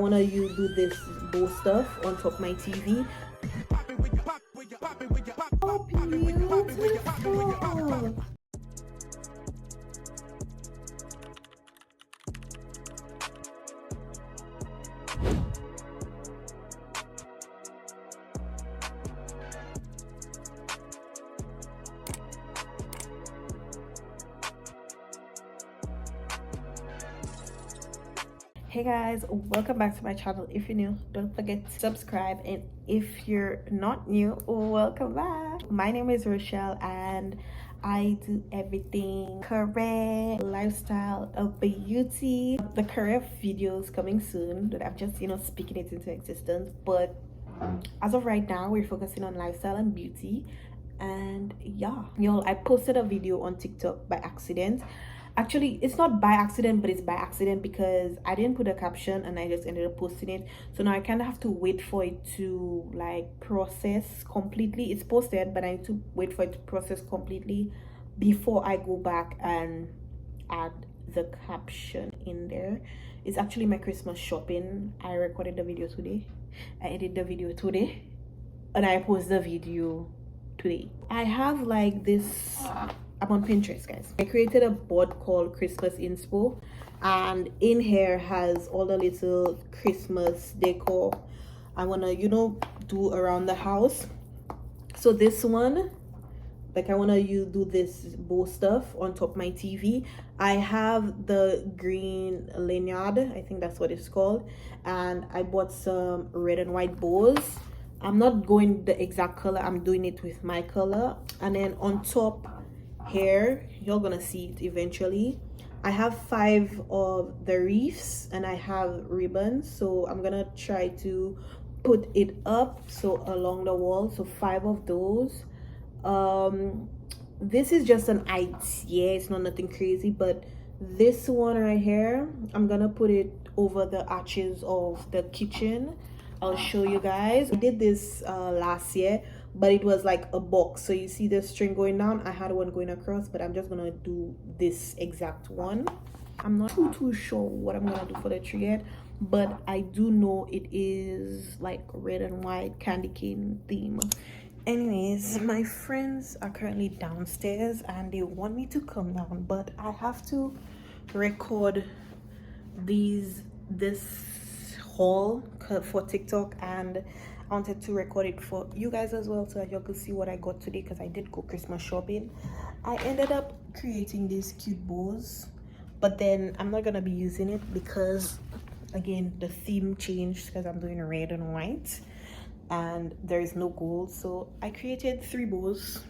I wanna you do this bow stuff on top of my TV. Oh, beautiful. Hey guys, welcome back to my channel. If you're new, don't forget to subscribe, and if you're not new, welcome back. My name is Rochelle and I do everything career, lifestyle, beauty. The career videos coming soon, that I'm just speaking it into existence, but as of right now we're focusing on lifestyle and beauty. And yeah, y'all, I posted a video on TikTok by accident. Actually, it's not by accident, but it's by accident because I didn't put a caption and I just ended up posting it. So now I kind of have to wait for it to like process completely. It's posted, but I need to wait for it to process completely before I go back and add the caption in there. It's actually my Christmas shopping. I recorded the video today, I edited the video today, and I posted the video today. I have like this, I'm on Pinterest, guys. I created a board called Christmas Inspo, and in here has all the little Christmas decor I wanna do around the house. So this one, like, I wanna do this bow stuff on top of my TV. I have the green lanyard, I think that's what it's called, and I bought some red and white bows. I'm not going the exact color, I'm doing it with my color. And then on top here, you're gonna see it eventually, I have 5 of the wreaths and I have ribbons, so I'm gonna try to put it up so along the wall, so 5 of those. This is just an idea, it's not nothing crazy, but this one right here, I'm gonna put it over the arches of the kitchen. I'll show you guys. I did this last year, but it was like a box, so you see the string going down. I had one going across, but I'm just gonna do this exact one. I'm not too sure what I'm gonna do for the tree yet, but I do know it is like red and white candy cane theme. Anyways, my friends are currently downstairs and they want me to come down, but I have to record this haul for TikTok, and I wanted to record it for you guys as well, so that y'all could see what I got today, because I did go Christmas shopping. I ended up creating these cute bows, but then I'm not gonna be using it because, again, the theme changed because I'm doing red and white and there is no gold. So I created 3 bows.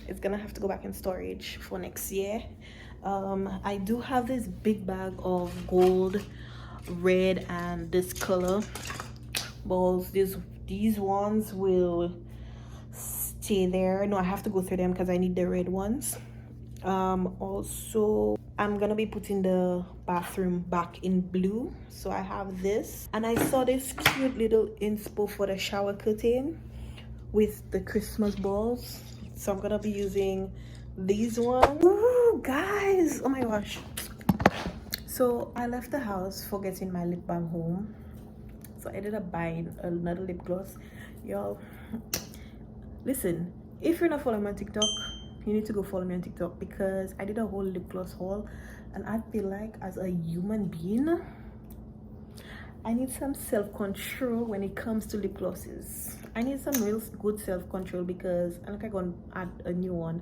It's gonna have to go back in storage for next year. I do have this big bag of gold, red, and this color balls. These ones will stay there. No, I have to go through them because I need the red ones. Also, I'm gonna be putting the bathroom back in blue, so I have this. And I saw this cute little inspo for the shower curtain with the Christmas balls, so I'm gonna be using these ones. Ooh, guys, oh my gosh. So I left the house forgetting my lip balm home, so I ended up buying another lip gloss. Y'all, listen, if you're not following me on TikTok, you need to go follow me on TikTok, because I did a whole lip gloss haul, and I feel like as a human being I need some self-control when it comes to lip glosses. I need some real good self-control because I'm gonna add a new one,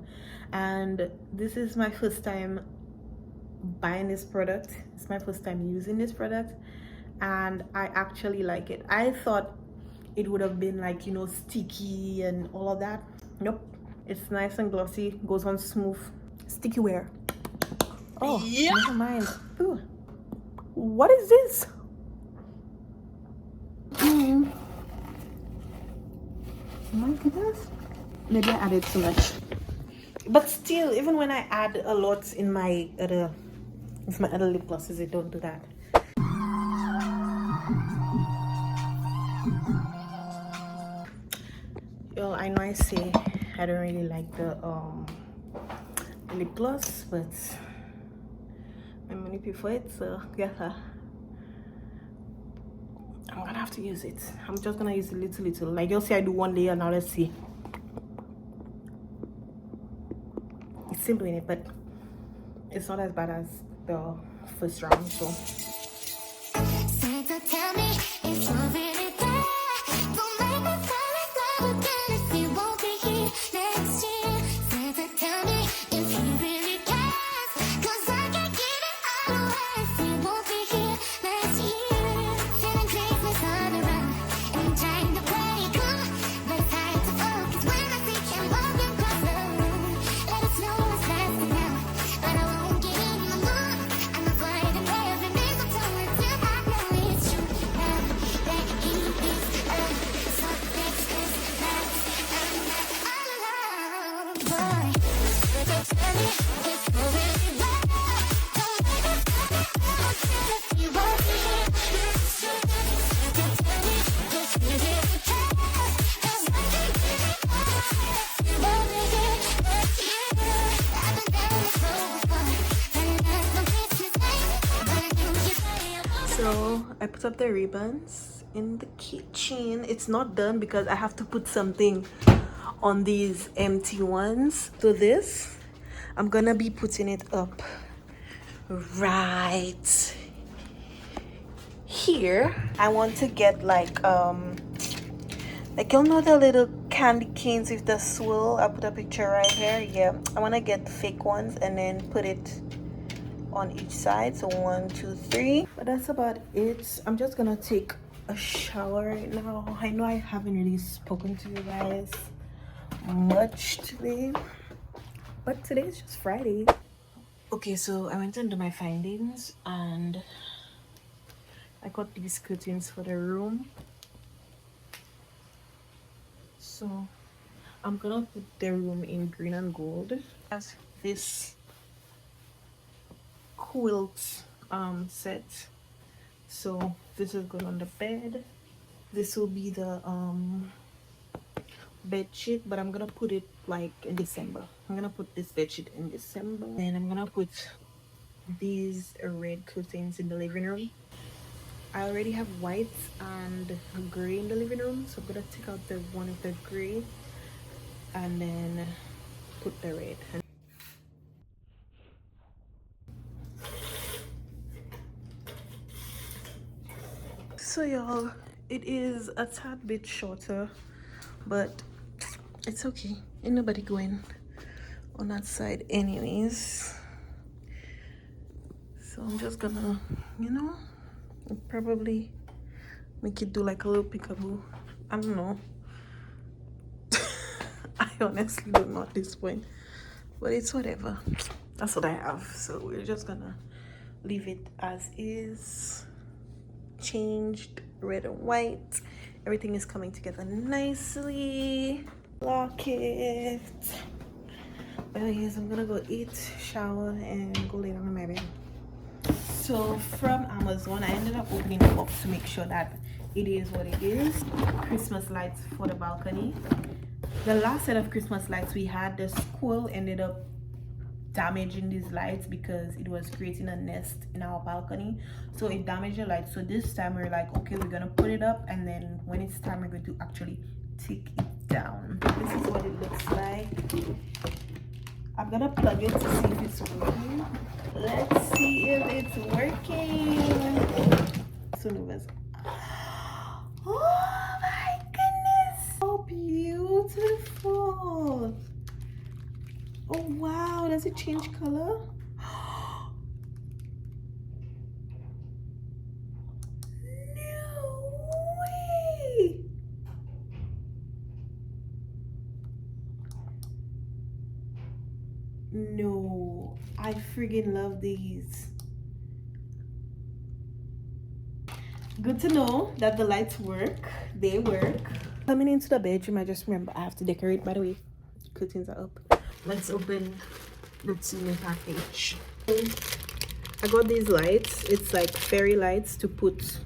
and this is my first time buying this product. It's my first time using this product, and I actually like it. I thought it would have been like, sticky and all of that. Nope, it's nice and glossy, goes on smooth. Sticky wear. Oh yeah, never mind. Ooh. What is this? Oh my goodness, maybe I added too much, but still, even when I add a lot in my other lip glosses, it don't do that. Yo, I know I say I don't really like the lip gloss, but my money pay for it, so yeah. have to use it. I'm just gonna use a little. Like you'll see I do one layer. Now let's see. It's simple in it, but it's not as bad as the first round. So I put up the ribbons in the kitchen. It's not done because I have to put something on these empty ones. So this, I'm gonna be putting it up right here. I want to get like you'll know the little candy canes with the swirl. I put a picture right here. Yeah, I want to get the fake ones and then put it on each side. So 1 2 3, but that's about it. I'm just gonna take a shower right now. I know I haven't really spoken to you guys much today, but today is just Friday. Okay, so I went into my findings and I got these curtains for the room. So I'm gonna put the room in green and gold. As this quilt set, so this is good on the bed. This will be the bed sheet, but I'm gonna put it like in December. I'm gonna put this bed sheet in December, and I'm gonna put these red curtains in the living room. I already have white and gray in the living room, so I'm gonna take out the one of the gray and then put the red. So y'all, it is a tad bit shorter, but it's okay. Ain't nobody going on that side anyways. So I'm just gonna, you know, probably make it do like a little peekaboo. I don't know. I honestly don't know at this point, but it's whatever. That's what I have. So we're just gonna leave it as is. Changed red and white. Everything is coming together nicely. Lock it. But anyways, I'm gonna go eat, shower, and go lay down in my bed. So from Amazon, I ended up opening the box to make sure that it is what it is. Christmas lights for the balcony. The last set of Christmas lights we had, the squirrel ended up damaging these lights because it was creating a nest in our balcony, so it damaged the lights. So this time we're like, okay, we're gonna put it up, and then when it's time we're going to actually take it down. This is what it looks like. I'm gonna plug it to see if it's working. Let's see if it's working. Oh my goodness, so beautiful. Oh wow, does it change color? No way! No, I friggin' love these. Good to know that the lights work. They work. Coming into the bedroom, I just remember I have to decorate. By the way, curtains are up. Let's open the ceiling package. I got these lights. It's like fairy lights to put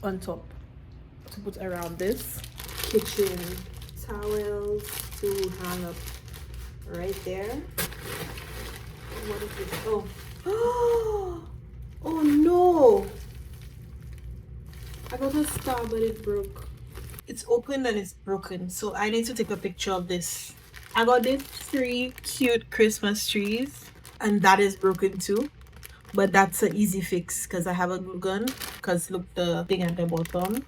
on top, to put around this. Kitchen towels to hang up right there. What is this? Oh, oh no! I got a star, but it broke. It's open and it's broken, so I need to take a picture of this. I got these three cute Christmas trees, and that is broken too. But that's an easy fix because I have a glue gun. Because look, the thing at the bottom.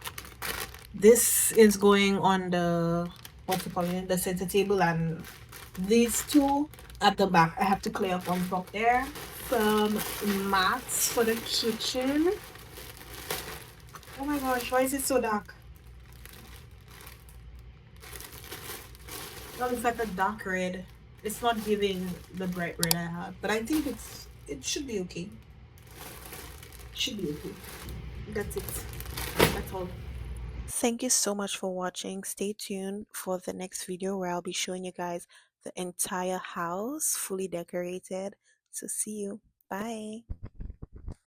This is going on the, what's it called, the center table, and these two at the back. I have to clear up on top there. Some mats for the kitchen. Oh my gosh, why is it so dark? Oh, it's like a dark red. It's not giving the bright red I have, but I think it should be okay. Should be okay. That's it. That's all. Thank you so much for watching. Stay tuned for the next video where I'll be showing you guys the entire house fully decorated. So see you. Bye.